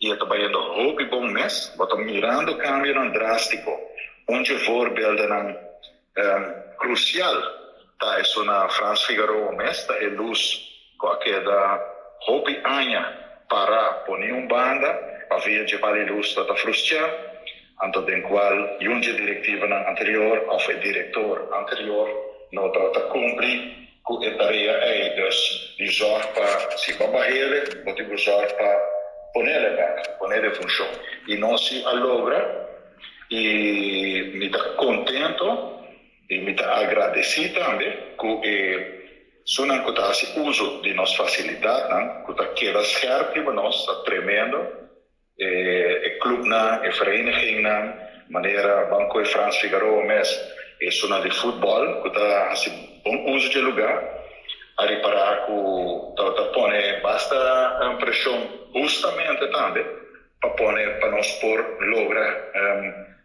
E trabalhando roupa bom mês, botam mirando cambio não drástico, onde voorbeelden não crucial, tá? Isso na France Figaro mês, tá? É luz com aquela roupa anha para pôr banda, para ver de vale luz da frustrar, anto den qual junge diretiva na anterior, ou o diretor anterior, não trata cumprir com a tarefa é, dus, de zorg para se barreira, botar o zorg para poner em função. E não se logra, e me está contento, e me está agradecido também, com se não esse uso de nossa facilidade, que está queda certo para nós, está tremendo, o clube, a vereniging, maneira Banco e France Figaro, mas é zona de futebol, que está bom uso de lugar, a reparar que está pone basta pressão justamente também para nós por lograr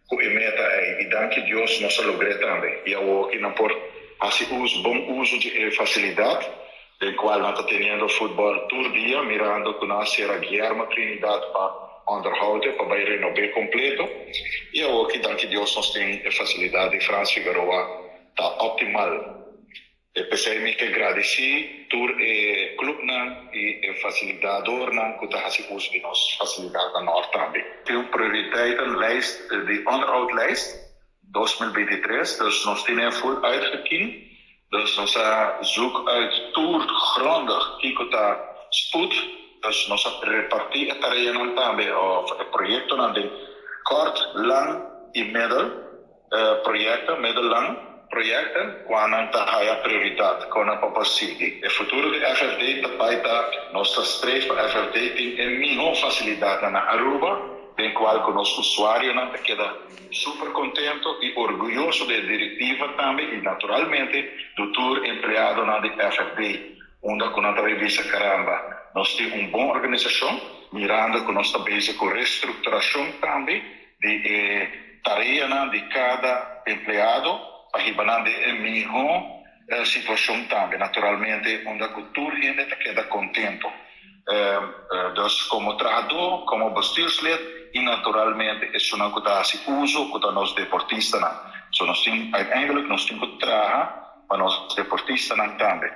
que a meta é e danke Deus nós logramos também e eu que não por bom uso de facilidade do qual nós está tendo futebol todo dia mirando que nós era Guilherme Trinidad para onderhouden para vai renovar completo e eu que danke Deus nós tem a facilidade de France Figueroa está optimal. Pensei que agradeci por o clube e o facilitador que está fazendo uso de nossa facilidade na Noord também. Tem prioriteitenlijst, de onderhoudlijst 2023, dus nós temos full uitgekend. Dus nós zoeken uit toer grondig que está spoed. Dus nós repartir a tarefa também, of het project de kort, lang e projecten, middellang. Projecten quando está a prioridade, quando é possível. O futuro do FFD também está, nossa streef para FFD tem a melhor facilidade na Aruba, em qual o nosso usuário queda super contente e orgulhoso da diretiva também e naturalmente do tour empregado na FFD, onde nós também visa caramba. Nós temos uma boa organização, mirando que nós também com reestruturação também de tarefa de cada empregado, para ribanar a melhor situação também, naturalmente, onde a cultura ainda queda contente. Dus como treinador, como bestuurslid, e naturalmente, isso não está se uso para nós deportistas. So, nós temos, uiteindelijk, nós temos que trabalhar para nós deportistas também.